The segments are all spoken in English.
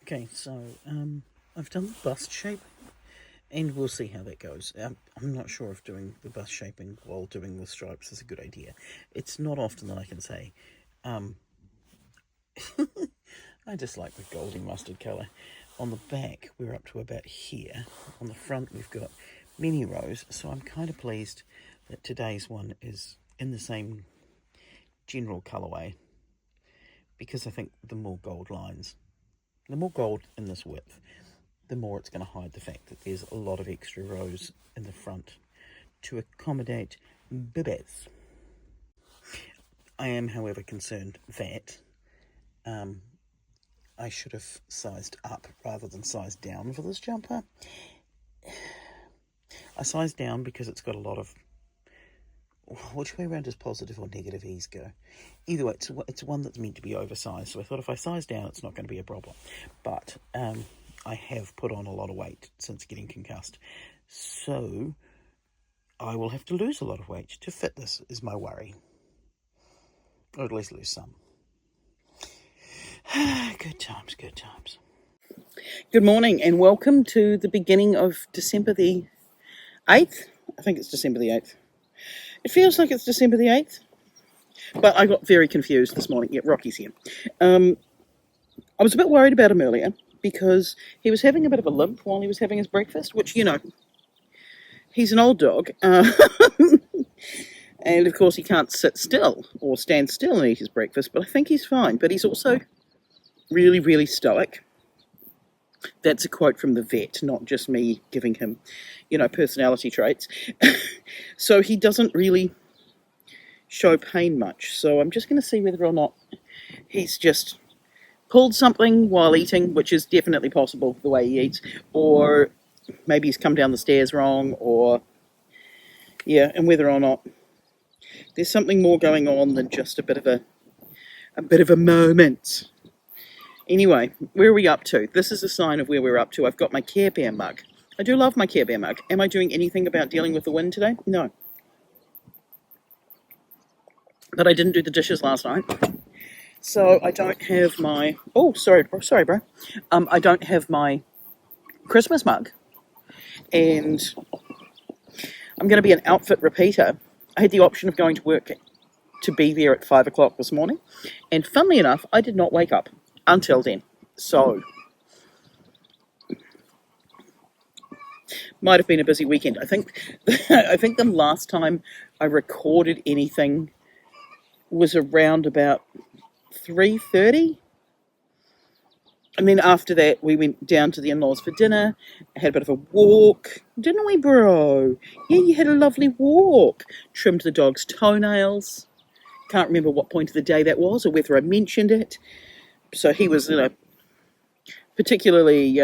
Okay, so I've done the bust shape, and we'll see how that goes. I'm not sure if doing the bust shaping while doing the stripes is a good idea. It's not often that I can say, I just like the goldy mustard colour. On the back, we're up to about here. On the front, we've got many rows, so I'm kind of pleased that today's one is in the same general colourway, because I think the more gold in this width, the more it's going to hide the fact that there's a lot of extra rows in the front to accommodate bibes. I am, however, concerned that I should have sized up rather than sized down for this jumper. I sized down because it's got a lot of... Which way around does positive or negative ease go? Either way, it's one that's meant to be oversized. So I thought if I size down, it's not going to be a problem. But I have put on a lot of weight since getting concussed. So I will have to lose a lot of weight to fit this, is my worry. Or at least lose some. Good times, good times. Good morning and welcome to the beginning of December the 8th. I think it's December the 8th. It feels like it's December the 8th, but I got very confused this morning. Yeah, Rocky's here. I was a bit worried about him earlier because he was having a bit of a limp while he was having his breakfast, which, you know, he's an old dog. And, of course, he can't sit still or stand still and eat his breakfast, but I think he's fine. But he's also really, really stoic. That's a quote from the vet, not just me giving him, you know, personality traits. So he doesn't really show pain much. So I'm just going to see whether or not he's just pulled something while eating, which is definitely possible the way he eats, or maybe he's come down the stairs wrong, or, yeah, and whether or not there's something more going on than just a bit of a moment. Anyway, where are we up to? This is a sign of where we're up to. I've got my Care Bear mug. I do love my Care Bear mug. Am I doing anything about dealing with the wind today? No. But I didn't do the dishes last night. So I don't have my... Oh, sorry, bro. I don't have my Christmas mug. And I'm going to be an outfit repeater. I had the option of going to work to be there at 5 o'clock this morning. And funnily enough, I did not wake up until then. So, might have been a busy weekend. I think the last time I recorded anything was around about 3:30. And then after that, we went down to the in-laws for dinner. I had a bit of a walk. Didn't we, bro? Yeah, you had a lovely walk. Trimmed the dog's toenails. Can't remember what point of the day that was or whether I mentioned it. So he was in a particularly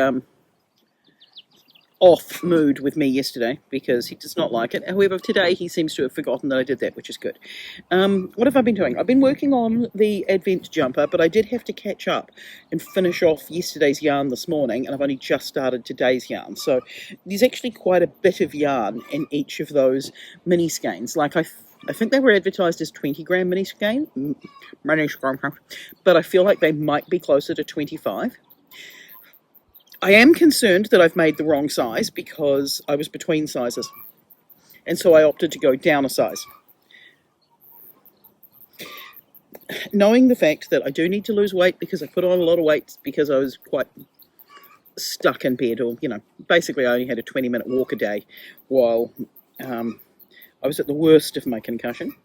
off mood with me yesterday because he does not like it. However, today he seems to have forgotten that I did that, which is good. What have I been doing? I've been working on the Advent jumper, but I did have to catch up and finish off yesterday's yarn this morning, and I've only just started today's yarn. So there's actually quite a bit of yarn in each of those mini skeins. Like I think they were advertised as 20-gram mini skein, but I feel like they might be closer to 25. I am concerned that I've made the wrong size because I was between sizes, and so I opted to go down a size. Knowing the fact that I do need to lose weight because I put on a lot of weight because I was quite stuck in bed, or, you know, basically I only had a 20-minute walk a day while I was at the worst of my concussion.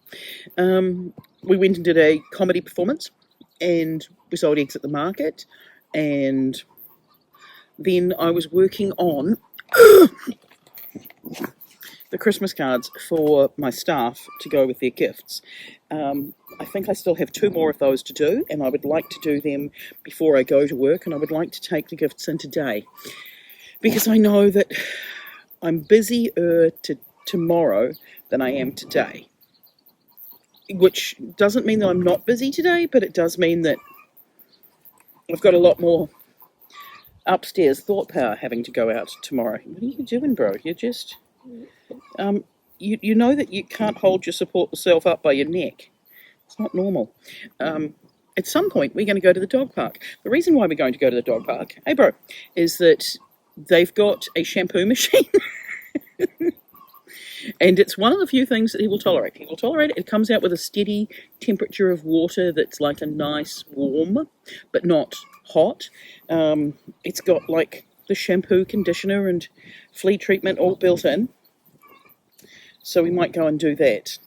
We went and did a comedy performance, and we sold eggs at the market, and then I was working on the Christmas cards for my staff to go with their gifts. I think I still have 2 more of those to do, and I would like to do them before I go to work, and I would like to take the gifts in today, because I know that I'm busier tomorrow than I am today, which doesn't mean that I'm not busy today, but it does mean that I've got a lot more upstairs thought power having to go out tomorrow. What are you doing, bro? You're just you know that you can't hold your support yourself up by your neck. It's not normal. And at some point we're going to go to the dog park. The reason why we're going to go to the dog park, hey bro, is that they've got a shampoo machine. And it's one of the few things that he will tolerate. He will tolerate it. It comes out with a steady temperature of water that's like a nice warm, but not hot. It's got like the shampoo, conditioner, and flea treatment all built in. So we might go and do that.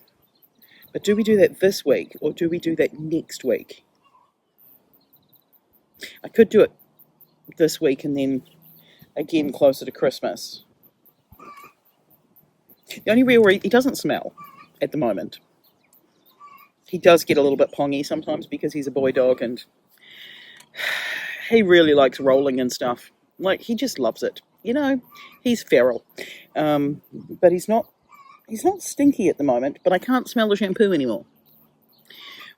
But do we do that this week, or do we do that next week? I could do it this week and then again closer to Christmas. The only real reason, he doesn't smell at the moment. He does get a little bit pongy sometimes because he's a boy dog and he really likes rolling and stuff. Like, he just loves it. You know, he's feral. But he's not stinky at the moment, but I can't smell the shampoo anymore,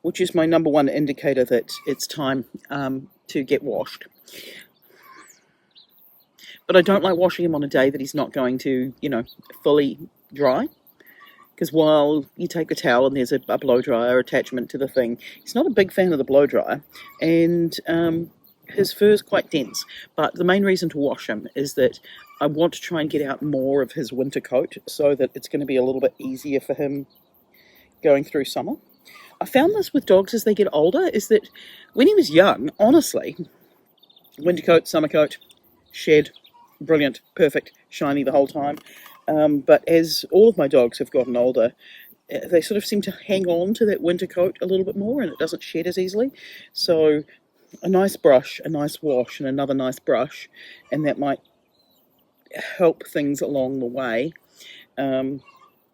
which is my number one indicator that it's time to get washed. But I don't like washing him on a day that he's not going to, fully dry. Because while you take the towel and there's a blow dryer attachment to the thing, he's not a big fan of the blow dryer, and his fur is quite dense. But the main reason to wash him is that I want to try and get out more of his winter coat so that it's going to be a little bit easier for him going through summer. I found this with dogs as they get older, is that when he was young, honestly, winter coat, summer coat, shed, brilliant, perfect, shiny the whole time. But as all of my dogs have gotten older, they sort of seem to hang on to that winter coat a little bit more, and it doesn't shed as easily. So a nice brush, a nice wash, and another nice brush, and that might help things along the way,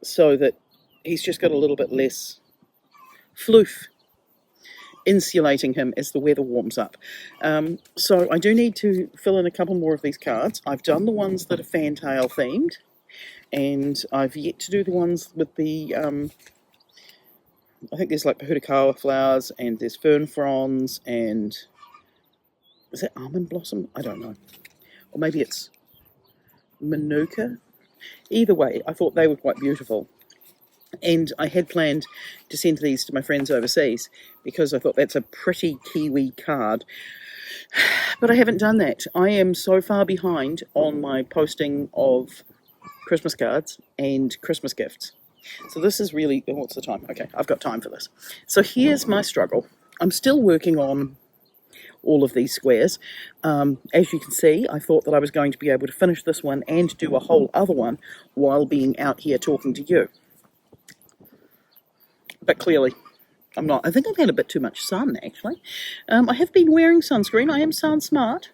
so that he's just got a little bit less floof insulating him as the weather warms up. So I do need to fill in a couple more of these cards. I've done the ones that are fantail themed, and I've yet to do the ones with the, I think there's like Pahutakawa flowers, and there's fern fronds, and is that almond blossom? I don't know. Or maybe it's manuka. Either way, I thought they were quite beautiful. And I had planned to send these to my friends overseas because I thought that's a pretty Kiwi card. But I haven't done that. I am so far behind on my posting of Christmas cards and Christmas gifts. So this is really, what's the time? Okay, I've got time for this. So here's my struggle. I'm still working on all of these squares. As you can see, I thought that I was going to be able to finish this one and do a whole other one while being out here talking to you. But clearly, I'm not. I think I've had a bit too much sun, actually. I have been wearing sunscreen. I am sun smart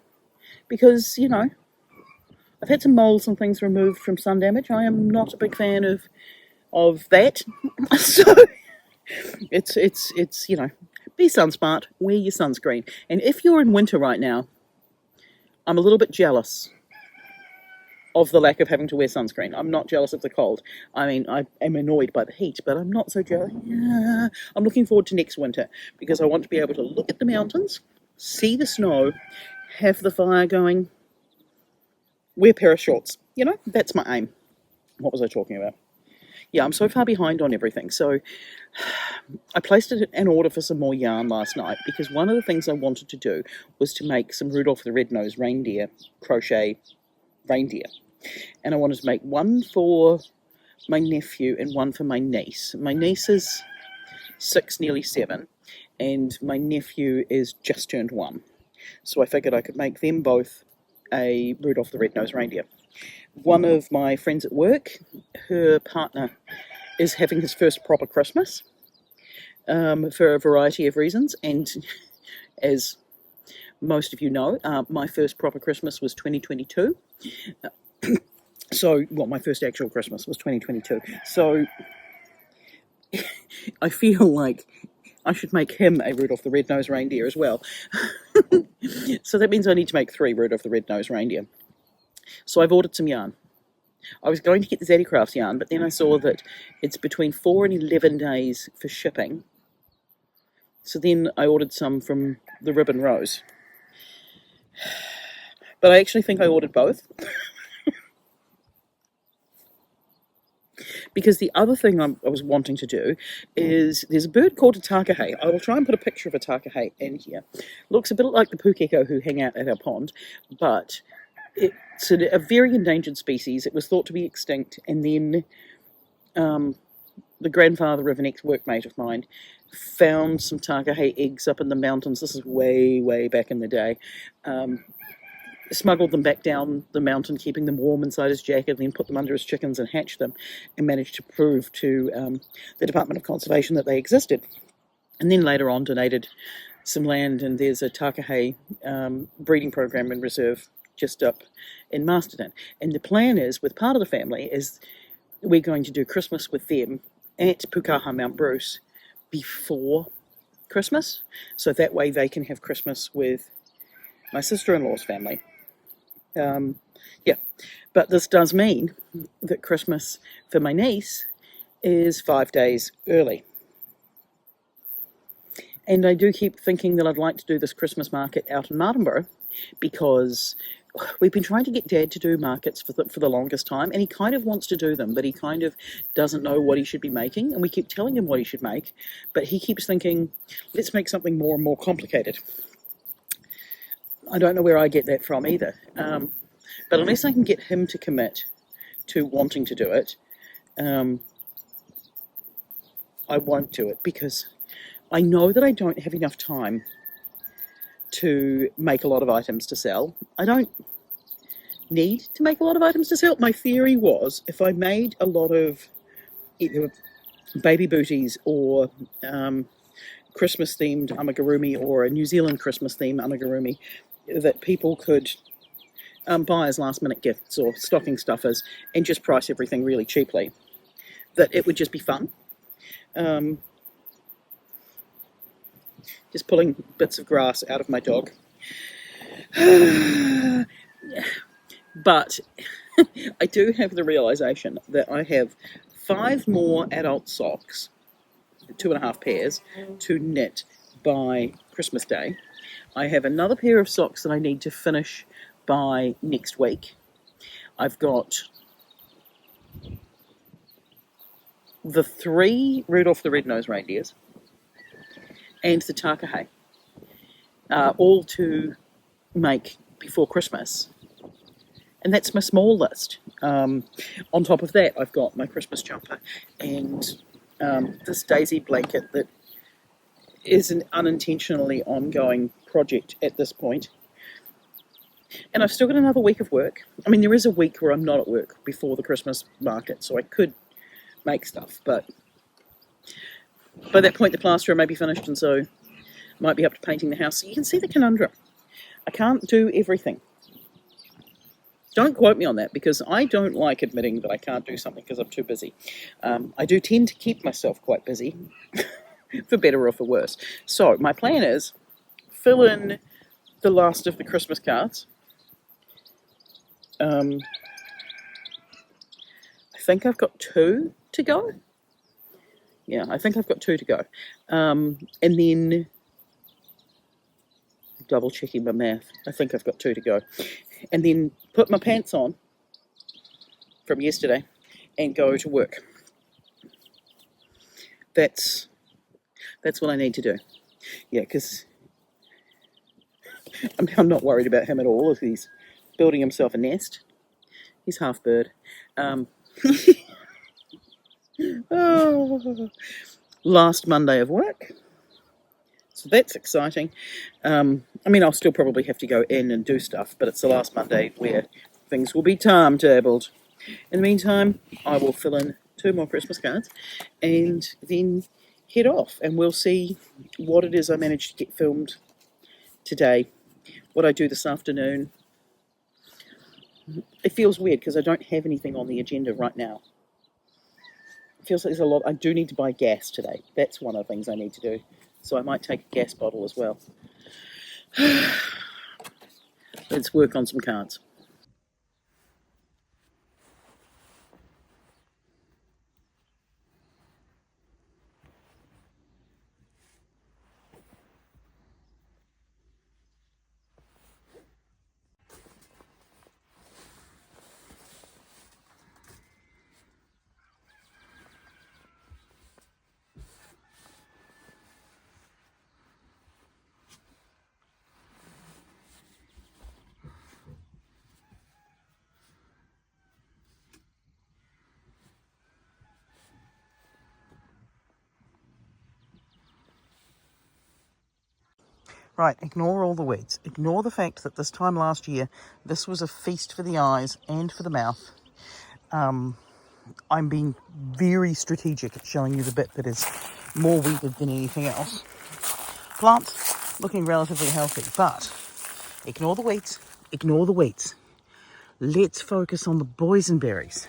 because, I've had some moles and things removed from sun damage. I am not a big fan of that. So it's be sun smart, wear your sunscreen. And if you're in winter right now, I'm a little bit jealous of the lack of having to wear sunscreen. I'm not jealous of the cold. I mean, I am annoyed by the heat, but I'm not so jealous. Yeah. I'm looking forward to next winter because I want to be able to look at the mountains, see the snow, have the fire going, wear a pair of shorts. That's my aim. What was I talking about? Yeah, I'm so far behind on everything. So I placed an order for some more yarn last night because one of the things I wanted to do was to make some Rudolph the Red-Nosed Reindeer crochet reindeer. And I wanted to make one for my nephew and one for my niece. My niece is 6, nearly 7, and my nephew is just turned 1. So I figured I could make them both a Rudolph the Red-Nosed Reindeer. One of my friends at work, her partner is having his first proper Christmas for a variety of reasons, and as most of you know, my first proper Christmas was 2022. My first actual Christmas was 2022. So I feel like I should make him a Rudolph the Red-Nosed Reindeer as well. So that means I need to make 3 Rudolph the Red-Nosed Reindeer. So I've ordered some yarn. I was going to get the Zadie Crafts yarn, but then I saw that it's between 4 and 11 days for shipping. So then I ordered some from the Ribbon Rose. But I actually think I ordered both. Because the other thing I was wanting to do is there's a bird called a takahe. I will try and put a picture of a takahe in here. Looks a bit like the pukeko who hang out at our pond, but it's a very endangered species. It was thought to be extinct, and then the grandfather of an ex-workmate of mine found some takahe eggs up in the mountains. This is way, way back in the day. Smuggled them back down the mountain, keeping them warm inside his jacket, and then put them under his chickens and hatched them, and managed to prove to the Department of Conservation that they existed. And then later on donated some land, and there's a takahe breeding program and reserve just up in Masterton. And the plan is, with part of the family, is we're going to do Christmas with them at Pukaha Mount Bruce before Christmas, so that way they can have Christmas with my sister-in-law's family. Yeah, but this does mean that Christmas for my niece is 5 days early. And I do keep thinking that I'd like to do this Christmas market out in Martinborough, because we've been trying to get Dad to do markets for the longest time, and he kind of wants to do them, but he kind of doesn't know what he should be making, and we keep telling him what he should make, but he keeps thinking, let's make something more and more complicated. I don't know where I get that from either, but unless I can get him to commit to wanting to do it, I won't do it, because I know that I don't have enough time to make a lot of items to sell. I don't need to make a lot of items to sell. My theory was, if I made a lot of either baby booties or Christmas themed amigurumi, or a New Zealand Christmas themed amigurumi, that people could buy as last minute gifts or stocking stuffers and just price everything really cheaply, that it would just be fun. Just pulling bits of grass out of my dog. But I do have the realization that I have 5 more adult socks, 2.5 pairs, to knit by Christmas Day. I have another pair of socks that I need to finish by next week. I've got the 3 Rudolph the Red-Nosed Reindeers and the takahe, all to make before Christmas. And that's my small list. On top of that, I've got my Christmas jumper and this daisy blanket that is an unintentionally ongoing project at this point. And I've still got another week of work. I mean, there is a week where I'm not at work before the Christmas market, so I could make stuff, but by that point the plasterer may be finished, and so I might be up to painting the house. So you can see the conundrum. I can't do everything. Don't quote me on that, because I don't like admitting that I can't do something because I'm too busy. I do tend to keep myself quite busy, for better or for worse. So my plan is fill in the last of the Christmas cards. I think I've got 2 to go. Yeah, I think I've got 2 to go. And then, double checking my math, I think I've got 2 to go. And then put my pants on from yesterday and go to work. That's what I need to do. Yeah, because I'm not worried about him at all. If he's building himself a nest. He's half bird. Oh, last Monday of work, so that's exciting. I mean, I'll still probably have to go in and do stuff, but it's the last Monday where things will be timetabled. In the meantime, I will fill in 2 more Christmas cards and then head off, and we'll see what it is I managed to get filmed today, what I do this afternoon. It feels weird because I don't have anything on the agenda right now. It feels like there's a lot. I do need to buy gas today. That's one of the things I need to do. So I might take a gas bottle as well. Let's work on some cards. Right, ignore all the weeds. Ignore the fact that this time last year, this was a feast for the eyes and for the mouth. I'm being very strategic at showing you the bit that is more weeded than anything else. Plants looking relatively healthy, but ignore the weeds. Ignore the weeds. Let's focus on the boysenberries.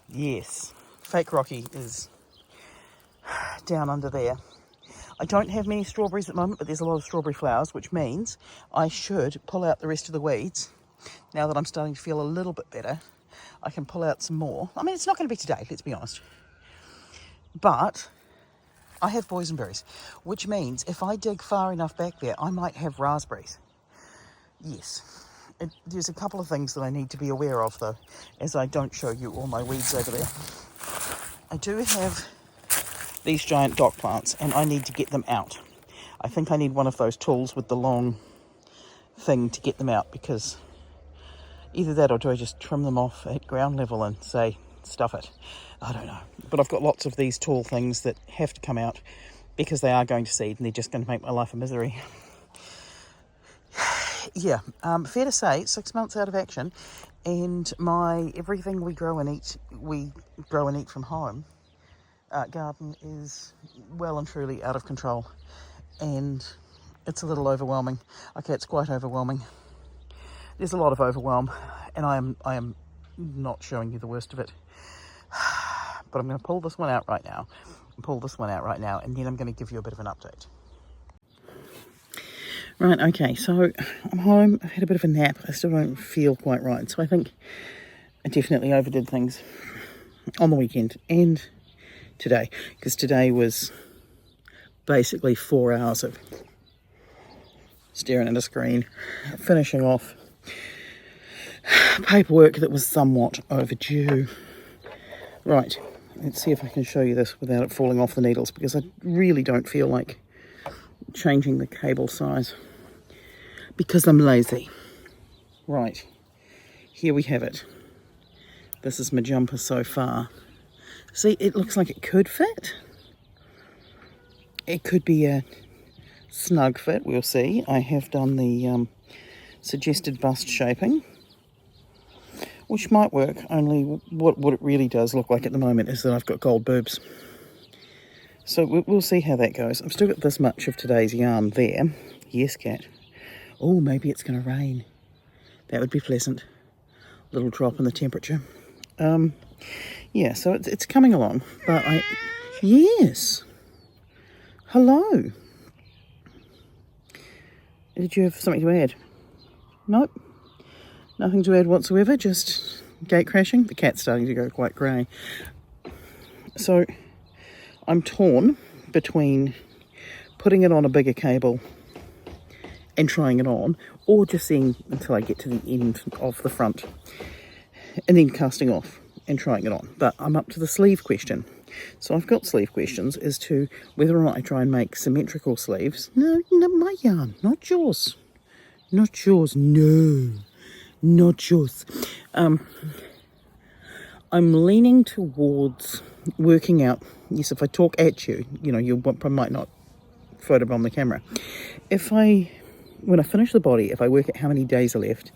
Yes, fake Rocky is down under there. I don't have many strawberries at the moment, but there's a lot of strawberry flowers, which means I should pull out the rest of the weeds. Now that I'm starting to feel a little bit better, I can pull out some more. I mean, it's not going to be today, let's be honest. But I have boysenberries, which means if I dig far enough back there, I might have raspberries. Yes. There's a couple of things that I need to be aware of, though, as I don't show you all my weeds over there. I do have these giant dock plants, and I need to get them out. I think I need one of those tools with the long thing to get them out, because either that or do I just trim them off at ground level and say, stuff it. I don't know. But I've got lots of these tall things that have to come out because they are going to seed and they're just going to make my life a misery. Yeah, fair to say, 6 months out of action, and my everything we grow and eat from home garden is well and truly out of control, and it's a little overwhelming. Okay, it's quite overwhelming. There's a lot of overwhelm, and I am not showing you the worst of it. But I'm going to pull this one out right now, and then I'm going to give you a bit of an update. Right, okay, so I'm home. I've had a bit of a nap. I still don't feel quite right, so I think I definitely overdid things on the weekend and today, because today was basically 4 hours of staring at a screen, finishing off paperwork that was somewhat overdue. Right, let's see if I can show you this without it falling off the needles, because I really don't feel like changing the cable size because I'm lazy. Right, here we have it. This is my jumper so far. See, it looks like it could fit. It could be a snug fit, we'll see. I have done the suggested bust shaping, which might work, only what it really does look like at the moment is that I've got gold boobs. So we'll see how that goes. I've still got this much of today's yarn there. Yes, cat. Oh, maybe it's going to rain. That would be pleasant. Little drop in the temperature. Yeah, so it's coming along. But yes. Hello. Did you have something to add? Nope. Nothing to add whatsoever, just gate crashing. The cat's starting to go quite grey. So I'm torn between putting it on a bigger cable and trying it on, or just seeing until I get to the end of the front and then casting off and trying it on. But I'm up to the sleeve question. So I've got sleeve questions as to whether or not I try and make symmetrical sleeves. No, not my yarn, not yours. Not yours, no. Not yours. I'm leaning towards working out, yes, if I talk at you, you might not photobomb the camera. When I finish the body, if I work out how many days are left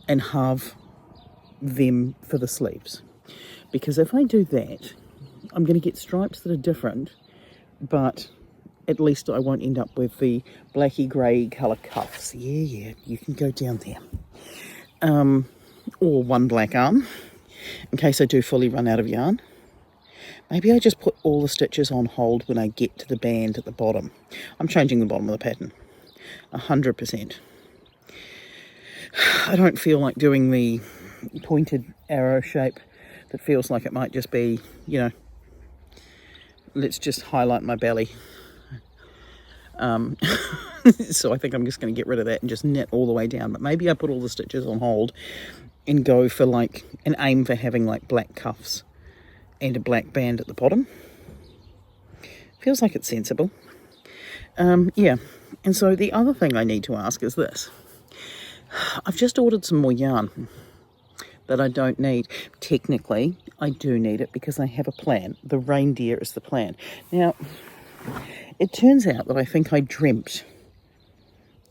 and halve them for the sleeves. Because if I do that, I'm going to get stripes that are different, but at least I won't end up with the blacky grey colour cuffs. Yeah, you can go down there. Or one black arm, in case I do fully run out of yarn. Maybe I just put all the stitches on hold when I get to the band at the bottom. I'm changing the bottom of the pattern, 100%. I don't feel like doing the pointed arrow shape that feels like it might just be, let's just highlight my belly. So I think I'm just going to get rid of that and just knit all the way down. But maybe I put all the stitches on hold and go for an aim for having black cuffs and a black band at the bottom. Feels like it's sensible. Yeah, and so the other thing I need to ask is this. I've just ordered some more yarn that I don't need. Technically, I do need it because I have a plan. The reindeer is the plan. Now, it turns out that I think I dreamt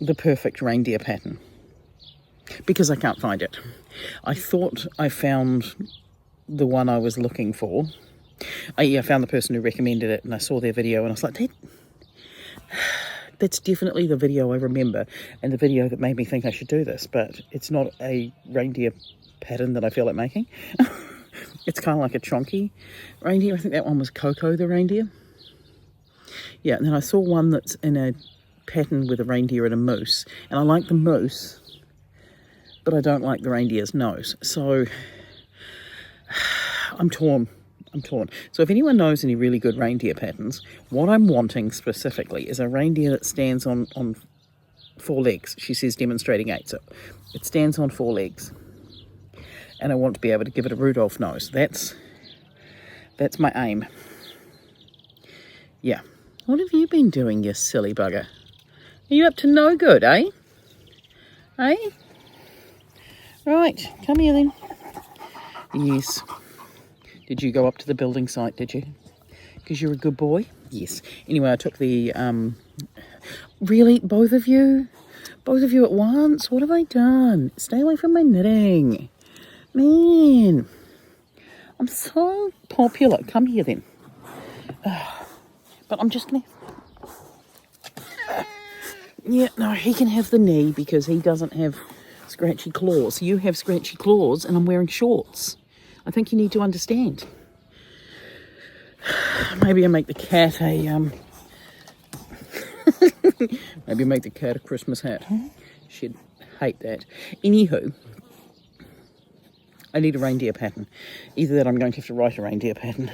the perfect reindeer pattern because I can't find it. I thought I found the one I was looking for. I found the person who recommended it, and I saw their video, and I was like, that's definitely the video I remember, and the video that made me think I should do this, but it's not a reindeer pattern that I feel like making. It's kind of like a chonky reindeer. I think that one was Coco the reindeer. Yeah, and then I saw one that's in a pattern with a reindeer and a moose, and I like the moose, but I don't like the reindeer's nose. So I'm torn. So if anyone knows any really good reindeer patterns, what I'm wanting specifically is a reindeer that stands on 4 legs. She says demonstrating 8, so it stands on 4 legs. And I want to be able to give it a Rudolph nose. That's my aim. Yeah. What have you been doing, you silly bugger? Are you up to no good, eh? Eh? Right, come here then. Yes. Did you go up to the building site, did you? Because you're a good boy? Yes. Anyway, I took the... Really? Both of you? Both of you at once? What have I done? Stay away from my knitting. Man. I'm so popular. Come here then. But I'm just going to... Yeah, no, he can have the knee because he doesn't have scratchy claws. You have scratchy claws and I'm wearing shorts. I think you need to understand. Maybe I make the cat a maybe make the cat a Christmas hat. She'd hate that. Anywho, I need a reindeer pattern. Either that, I'm going to have to write a reindeer pattern.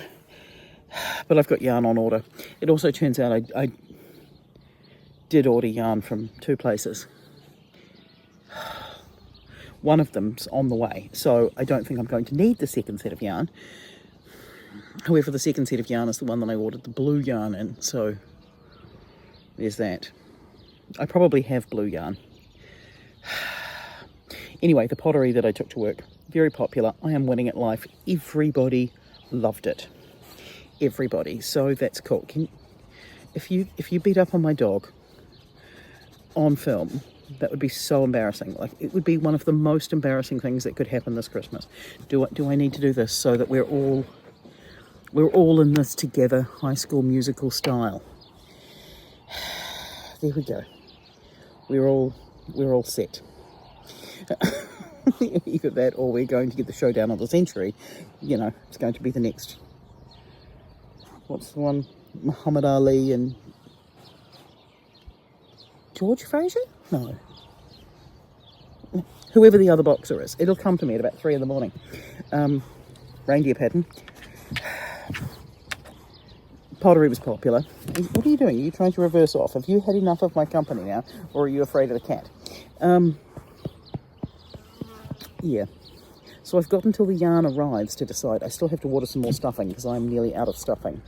But I've got yarn on order. It also turns out I did order yarn from 2 places. One of them's on the way, so I don't think I'm going to need the second set of yarn. However, the second set of yarn is the one that I ordered the blue yarn in, so there's that. I probably have blue yarn. Anyway, the pottery that I took to work, very popular. I am winning at life. Everybody loved it. Everybody. So that's cool. If you beat up on my dog on film, that would be so embarrassing. Like, it would be one of the most embarrassing things that could happen this Christmas. Do I need to do this so that we're all in this together, High School Musical style? There we go. We're all set. Either that, or we're going to get the showdown of the century. You know, it's going to be the next. What's the one? Muhammad Ali and George Fraser? No. Whoever the other boxer is. It'll come to me at about 3 in the morning. Reindeer pattern. Pottery was popular. What are you doing? Are you trying to reverse off? Have you had enough of my company now? Or are you afraid of the cat? Yeah. So I've got until the yarn arrives to decide. I still have to order some more stuffing because I'm nearly out of stuffing.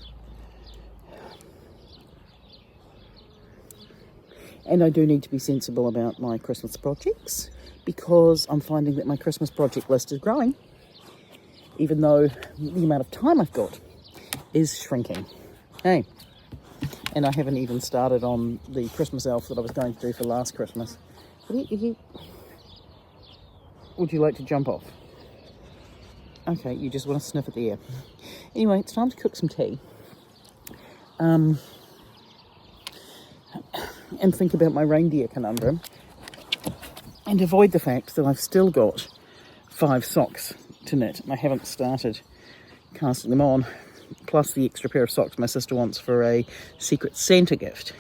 And I do need to be sensible about my Christmas projects because I'm finding that my Christmas project list is growing, even though the amount of time I've got is shrinking. Hey, and I haven't even started on the Christmas elf that I was going to do for last Christmas. Would you like to jump off? Okay, you just want to sniff at the air. Anyway, it's time to cook some tea. And think about my reindeer conundrum. And avoid the fact that I've still got 5 socks to knit. And I haven't started casting them on. Plus the extra pair of socks my sister wants for a Secret Santa gift.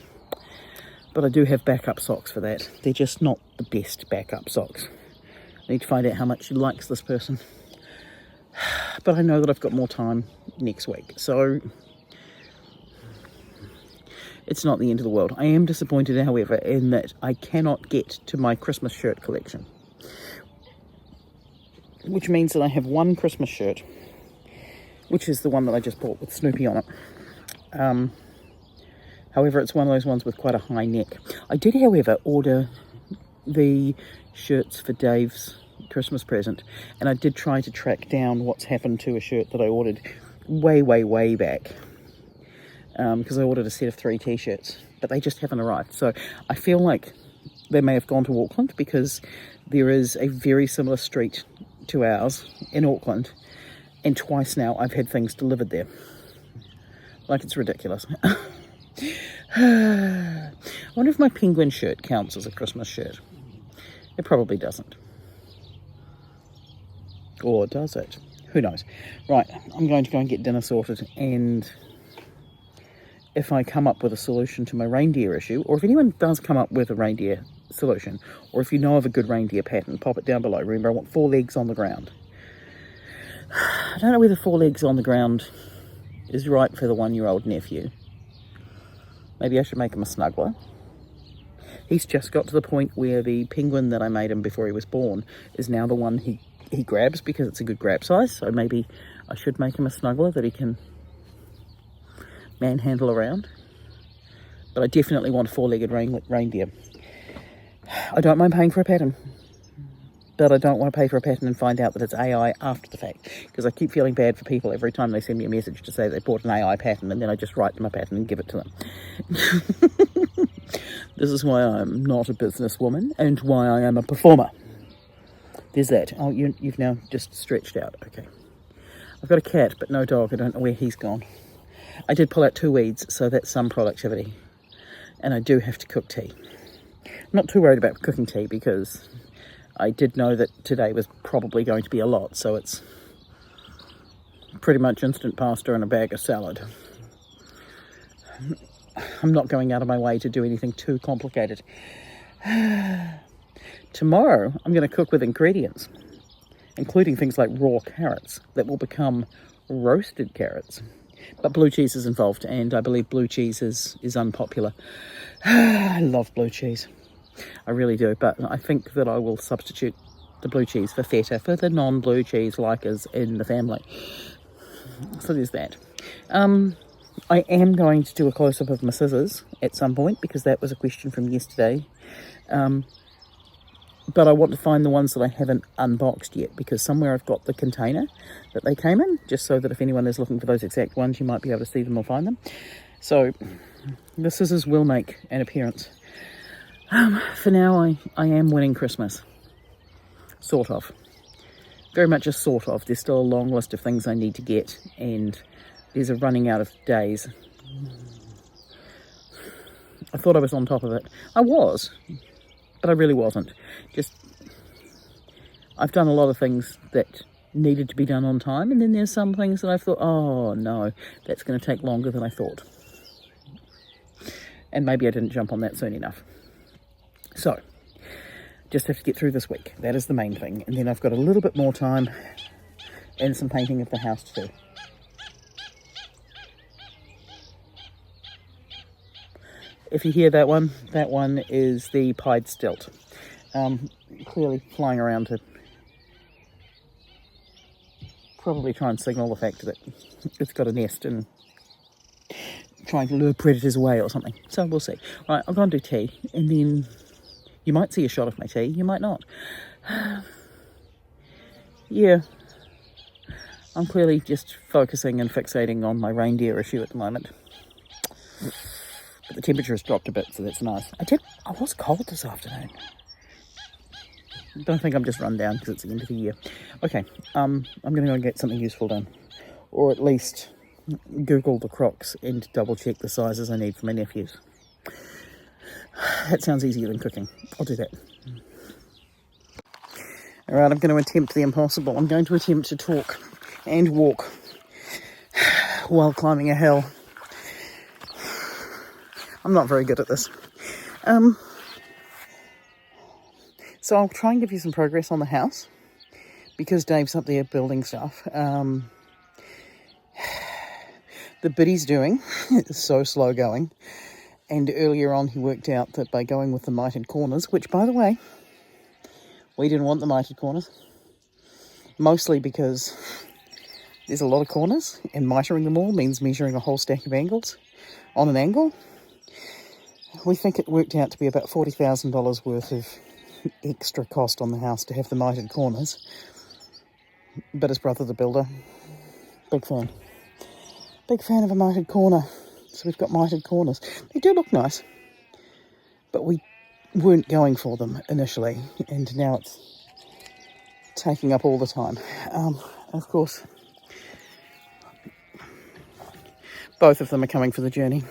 But I do have backup socks for that. They're just not the best backup socks. I need to find out how much she likes this person. But I know that I've got more time next week. So it's not the end of the world. I am disappointed, however, in that I cannot get to my Christmas shirt collection. Which means that I have one Christmas shirt, which is the one that I just bought with Snoopy on it. However, it's one of those ones with quite a high neck. I did, however, order the shirts for Dave's Christmas present, and I did try to track down what's happened to a shirt that I ordered way back. Because I ordered a set of 3 t-shirts, but they just haven't arrived. So I feel like they may have gone to Auckland, because there is a very similar street to ours in Auckland, and twice now I've had things delivered there. Like, it's ridiculous. I wonder if my penguin shirt counts as a Christmas shirt. It probably doesn't. Or does it? Who knows? Right, I'm going to go and get dinner sorted, and if I come up with a solution to my reindeer issue, or if anyone does come up with a reindeer solution, or if you know of a good reindeer pattern, pop it down below. Remember, I want 4 legs on the ground. I don't know whether 4 legs on the ground is right for the 1-year-old nephew. Maybe I should make him a snuggler. He's just got to the point where the penguin that I made him before he was born is now the one he grabs, because it's a good grab size. So maybe I should make him a snuggler that he can manhandle around. But I definitely want a 4-legged reindeer. I don't mind paying for a pattern, but I don't want to pay for a pattern and find out that it's AI after the fact, because I keep feeling bad for people every time they send me a message to say they bought an AI pattern, and then I just write them a pattern and give it to them. This is why I'm not a businesswoman, and why I am a performer. There's that. Oh, you've now just stretched out. Okay. I've got a cat, but no dog. I don't know where he's gone. I did pull out 2 weeds, so that's some productivity. And I do have to cook tea. I'm not too worried about cooking tea, because I did know that today was probably going to be a lot, so it's pretty much instant pasta and a bag of salad. I'm not going out of my way to do anything too complicated. Tomorrow, I'm going to cook with ingredients, including things like raw carrots that will become roasted carrots. But blue cheese is involved, and I believe blue cheese is unpopular. I love blue cheese. I really do, but I think that I will substitute the blue cheese for feta for the non-blue cheese likers in the family. So there's that. I am going to do a close-up of my scissors at some point, because that was a question from yesterday. But I want to find the ones that I haven't unboxed yet, because somewhere I've got the container that they came in, just so that if anyone is looking for those exact ones, you might be able to see them or find them. So the scissors will make an appearance. For now, I am winning Christmas. Sort of. Very much a sort of. There's still a long list of things I need to get, and there's a running out of days. I thought I was on top of it. I was, but I really wasn't. I've done a lot of things that needed to be done on time, and then there's some things that I've thought, oh no, that's going to take longer than I thought. And maybe I didn't jump on that soon enough. So, just have to get through this week. That is the main thing. And then I've got a little bit more time and some painting of the house to do. If you hear that one is the pied stilt. Clearly flying around to probably try and signal the fact that it's got a nest and trying to lure predators away or something. So we'll see. Right, I'll go and do tea, and then you might see a shot of my tea, you might not. Yeah, I'm clearly just focusing and fixating on my reindeer issue at the moment. But the temperature has dropped a bit, so that's nice. I was cold this afternoon. But I think I'm just run down because it's the end of the year. Okay, I'm going to go and get something useful done. Or at least Google the Crocs and double check the sizes I need for my nephews. That sounds easier than cooking. I'll do that. Alright, I'm going to attempt the impossible. I'm going to attempt to talk and walk while climbing a hill. I'm not very good at this. So I'll try and give you some progress on the house, because Dave's up there building stuff. The biddy's doing is so slow going. And earlier on he worked out that by going with the mitered corners, which by the way, we didn't want the mitered corners. Mostly because there's a lot of corners, and mitering them all means measuring a whole stack of angles on an angle. We think it worked out to be about $40,000 worth of extra cost on the house to have the mitered corners. But his brother, the builder, big fan of a mitered corner. So we've got mitered corners. They do look nice, but we weren't going for them initially, and now it's taking up all the time. Of course, both of them are coming for the journey.